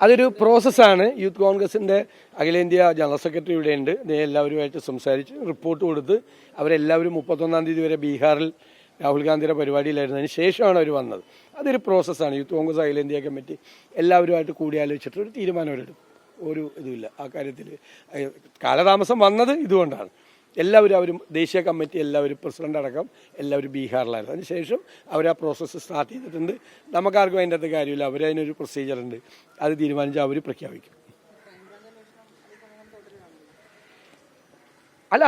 അതൊരു പ്രോസസ്സാണ്. യൂത്ത് കോൺഗ്രസിൻ്റെ അഖിലേന്ത്യാ ജനറൽ സെക്രട്ടറി ഇവിടെയുണ്ട്. എല്ലാവരുമായിട്ട് സംസാരിച്ച് റിപ്പോർട്ട് കൊടുത്ത് അവരെല്ലാവരും 31-ാം തീയതി വരെ ബീഹാറിൽ രാഹുൽ ഗാന്ധിയുടെ പരിപാടിയിലായിരുന്നതിന് ശേഷമാണ് അവർ വന്നത്. അതൊരു പ്രോസസ്സാണ്. യൂത്ത് കോൺഗ്രസ് അഖിലേന്ത്യാ കമ്മിറ്റി എല്ലാവരുമായിട്ട് കൂടിയാലോചിച്ചിട്ട് ഒരു തീരുമാനം എടുക്കും. ഒരു ഇതുമില്ല ആ കാര്യത്തിൽ. കാലതാമസം വന്നത് ഇതുകൊണ്ടാണ്. എല്ലാവരും ദേശീയ കമ്മിറ്റി എല്ലാവരും പ്രസിഡന്റ് അടക്കം എല്ലാവരും ബീഹാറിലായിരുന്നു. അതിനുശേഷം അവർ ആ പ്രോസസ്സ് സ്റ്റാർട്ട് ചെയ്തിട്ടുണ്ട്. നമുക്കാർക്കും അതിൻ്റെ അകത്ത് കാര്യമില്ല. അവരതിനൊരു പ്രൊസീജിയറുണ്ട്. അത് തീരുമാനിച്ച് അവർ പ്രഖ്യാപിക്കും. അല്ല,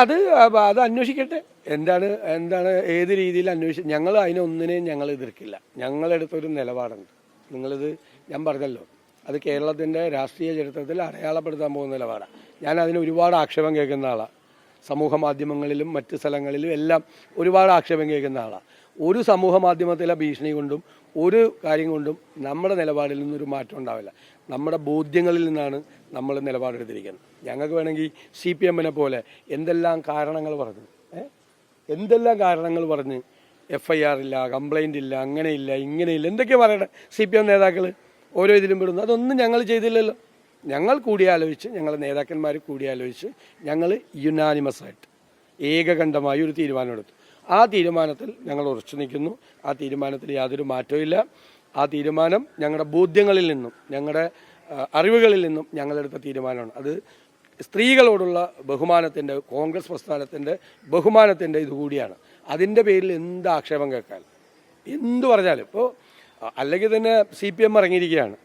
അത് അന്വേഷിക്കട്ടെ. എന്താണ് ഏത് രീതിയിൽ ഞങ്ങൾ അതിനൊന്നിനെയും ഞങ്ങൾ എതിർക്കില്ല. ഞങ്ങളെടുത്തൊരു നിലപാടുണ്ട്. ഞാൻ പറഞ്ഞല്ലോ, അത് കേരളത്തിൻ്റെ രാഷ്ട്രീയ ചരിത്രത്തിൽ അടയാളപ്പെടുത്താൻ പോകുന്ന നിലപാടാണ്. ഞാൻ അതിന് ഒരുപാട് ആക്ഷേപം കേൾക്കുന്ന ആളാണ്. സമൂഹ മാധ്യമങ്ങളിലും മറ്റ് സ്ഥലങ്ങളിലും എല്ലാം ഒരുപാട് ആക്ഷേപം കേൾക്കുന്ന ആളാണ്. ഒരു സമൂഹ മാധ്യമത്തിലെ ഭീഷണി കൊണ്ടും ഒരു കാര്യം കൊണ്ടും നമ്മുടെ നിലപാടിൽ നിന്നൊരു മാറ്റം ഉണ്ടാവില്ല. നമ്മുടെ ബോധ്യങ്ങളിൽ നിന്നാണ് നമ്മൾ നിലപാടെടുത്തിരിക്കുന്നത്. ഞങ്ങൾക്ക് വേണമെങ്കിൽ CPM-നെ പോലെ എന്തെല്ലാം കാരണങ്ങൾ പറഞ്ഞ് FIR ഇല്ല, കംപ്ലൈൻ്റ് ഇല്ല, അങ്ങനെയില്ല ഇങ്ങനെയില്ല എന്തൊക്കെയാണ് പറയട്ടെ. CPM നേതാക്കൾ ഓരോ ഇതിലും വിടുന്നു. അതൊന്നും ഞങ്ങൾ ചെയ്തില്ലല്ലോ. ഞങ്ങൾ കൂടിയാലോചിച്ച്, ഞങ്ങളുടെ നേതാക്കന്മാർ കൂടിയാലോചിച്ച് ഞങ്ങൾ യുനാനിമസായിട്ട് ഏകകണ്ഠമായി ഒരു തീരുമാനമെടുത്തു. ആ തീരുമാനത്തിൽ ഞങ്ങൾ ഉറച്ചു നിൽക്കുന്നു. ആ തീരുമാനത്തിൽ യാതൊരു മാറ്റവും. ആ തീരുമാനം ഞങ്ങളുടെ ബോധ്യങ്ങളിൽ നിന്നും ഞങ്ങളുടെ അറിവുകളിൽ നിന്നും ഞങ്ങളെടുത്ത തീരുമാനമാണ്. അത് സ്ത്രീകളോടുള്ള ബഹുമാനത്തിൻ്റെ, കോൺഗ്രസ് പ്രസ്ഥാനത്തിൻ്റെ ബഹുമാനത്തിൻ്റെ ഇതുകൂടിയാണ്. അതിൻ്റെ പേരിൽ എന്ത് ആക്ഷേപം കേൾക്കാൻ, എന്തു പറഞ്ഞാലും. ഇപ്പോൾ അല്ലെങ്കിൽ തന്നെ CPM ഇറങ്ങിയിരിക്കുകയാണ്.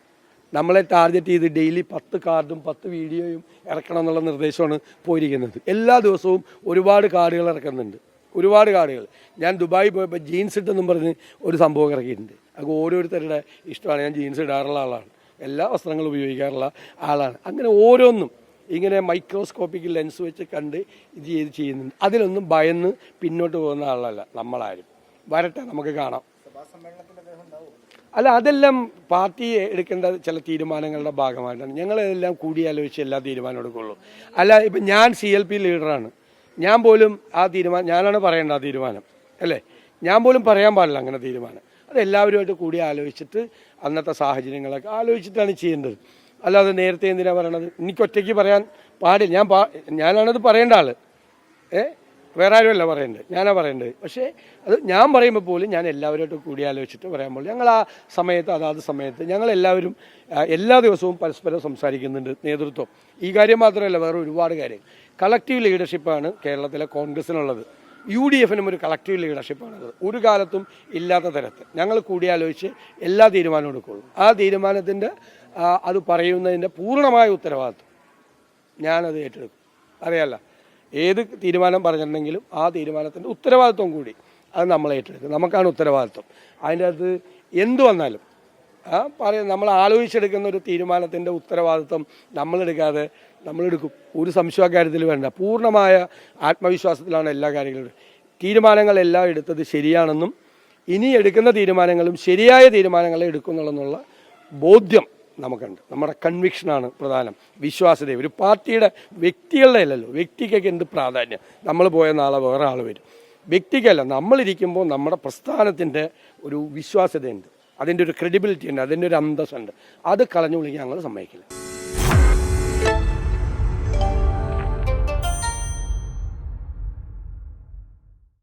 നമ്മളെ ടാർഗറ്റ് ചെയ്ത് ഡെയിലി 10 കാർഡും 10 വീഡിയോയും ഇറക്കണം എന്നുള്ള നിർദ്ദേശമാണ് പോയിരിക്കുന്നത്. എല്ലാ ദിവസവും ഒരുപാട് കാർഡുകൾ ഇറക്കുന്നുണ്ട്. ഒരുപാട് കാർഡുകൾ. ഞാൻ ദുബായി പോയപ്പോൾ ജീൻസ് ഇട്ടെന്നും പറഞ്ഞ് ഒരു സംഭവം ഇറക്കിയിട്ടുണ്ട്. അത് ഓരോരുത്തരുടെ ഇഷ്ടമാണ്. ഞാൻ ജീൻസ് ഇടാറുള്ള ആളാണ്. എല്ലാ വസ്ത്രങ്ങളും ഉപയോഗിക്കാറുള്ള ആളാണ്. അങ്ങനെ ഓരോന്നും ഇങ്ങനെ മൈക്രോസ്കോപ്പിക് ലെൻസ് വെച്ച് കണ്ട് ഇത് ചെയ്യുന്നുണ്ട്. അതിലൊന്നും ഭയന്ന് പിന്നോട്ട് പോകുന്ന ആളല്ല നമ്മളാരും. വരട്ടെ, നമുക്ക് കാണാം. അല്ല, അതെല്ലാം പാർട്ടി എടുക്കേണ്ട ചില തീരുമാനങ്ങളുടെ ഭാഗമായിട്ടാണ്. ഞങ്ങളെല്ലാം കൂടിയാലോചിച്ച് എല്ലാ തീരുമാനം എടുക്കുള്ളൂ. അല്ല, ഇപ്പം ഞാൻ CLP ലീഡറാണ്. ഞാൻ പോലും ആ തീരുമാനം ഞാനാണ് പറയേണ്ട ആ തീരുമാനം, അല്ലേ? ഞാൻ പോലും പറയാൻ പാടില്ല അങ്ങനെ തീരുമാനം. അത് എല്ലാവരുമായിട്ട് കൂടി ആലോചിച്ചിട്ട് അന്നത്തെ സാഹചര്യങ്ങളൊക്കെ ആലോചിച്ചിട്ടാണ് ചെയ്യേണ്ടത്. അല്ലാതെ നേരത്തെ എന്തിനാണ് പറയണത്? എനിക്കൊറ്റയ്ക്ക് പറയാൻ പാടില്ല. ഞാനാണത് പറയേണ്ട ആൾ. വേറെ ആരുമല്ല പറയേണ്ടത്, ഞാനാണ് പറയേണ്ടത്. പക്ഷേ അത് ഞാൻ പറയുമ്പോൾ പോലും ഞാൻ എല്ലാവരുമായിട്ട് കൂടിയാലോചിച്ചിട്ട് പറയാൻ പാടില്ല. ഞങ്ങൾ ആ സമയത്ത്, അതാത് സമയത്ത് ഞങ്ങളെല്ലാവരും എല്ലാ ദിവസവും പരസ്പരം സംസാരിക്കുന്നുണ്ട് നേതൃത്വം. ഈ കാര്യം മാത്രമല്ല, വേറെ ഒരുപാട് കാര്യങ്ങൾ. കളക്റ്റീവ് ലീഡർഷിപ്പാണ് കേരളത്തിലെ കോൺഗ്രസിനുള്ളത്. UDF-നും ഒരു കളക്റ്റീവ് ലീഡർഷിപ്പാണുള്ളത്. ഒരു കാലത്തും ഇല്ലാത്ത തരത്തിൽ ഞങ്ങൾ കൂടിയാലോചിച്ച് എല്ലാ തീരുമാനവും എടുക്കുള്ളൂ. ആ തീരുമാനത്തിൻ്റെ അത് പറയുന്നതിൻ്റെ പൂർണ്ണമായ ഉത്തരവാദിത്വം ഞാനത് ഏറ്റെടുക്കും. അറിയാമല്ല, ഏത് തീരുമാനം പറഞ്ഞിട്ടുണ്ടെങ്കിലും ആ തീരുമാനത്തിൻ്റെ ഉത്തരവാദിത്വം കൂടി അത് നമ്മൾ ഏറ്റെടുക്കും. നമുക്കാണ് ഉത്തരവാദിത്വം. അതിൻ്റെ അകത്ത് എന്തു വന്നാലും നമ്മൾ ആലോചിച്ചെടുക്കുന്ന ഒരു തീരുമാനത്തിൻ്റെ ഉത്തരവാദിത്വം നമ്മളെടുക്കാതെ നമ്മളെടുക്കും. ഒരു സംശയ കാര്യത്തിൽ വേണ്ട. പൂർണ്ണമായ ആത്മവിശ്വാസത്തിലാണ് എല്ലാ കാര്യങ്ങളും. തീരുമാനങ്ങളെല്ലാം എടുത്തത് ശരിയാണെന്നും ഇനി എടുക്കുന്ന തീരുമാനങ്ങളും ശരിയായ തീരുമാനങ്ങളെ എടുക്കുന്നുള്ളെന്നുള്ള ബോധ്യം നമുക്കുണ്ട്. നമ്മുടെ കൺവിക്ഷനാണ് പ്രധാനം. വിശ്വാസ്യത. ഒരു പാർട്ടിയുടെ വ്യക്തികളുടെ അല്ലല്ലോ. വ്യക്തിക്കൊക്കെ എന്ത് പ്രാധാന്യം? നമ്മൾ പോയ നാളെ വേറെ ആൾ വരും. വ്യക്തിക്കല്ല, നമ്മളിരിക്കുമ്പോൾ നമ്മുടെ പ്രസ്ഥാനത്തിൻ്റെ ഒരു വിശ്വാസ്യതയുണ്ട്, അതിൻ്റെ ഒരു ക്രെഡിബിലിറ്റി ഉണ്ട്, അതിൻ്റെ ഒരു അന്തസ്സുണ്ട്. അത് കളഞ്ഞു വിളിക്കാൻ ഞങ്ങൾ സമ്മതിക്കില്ല.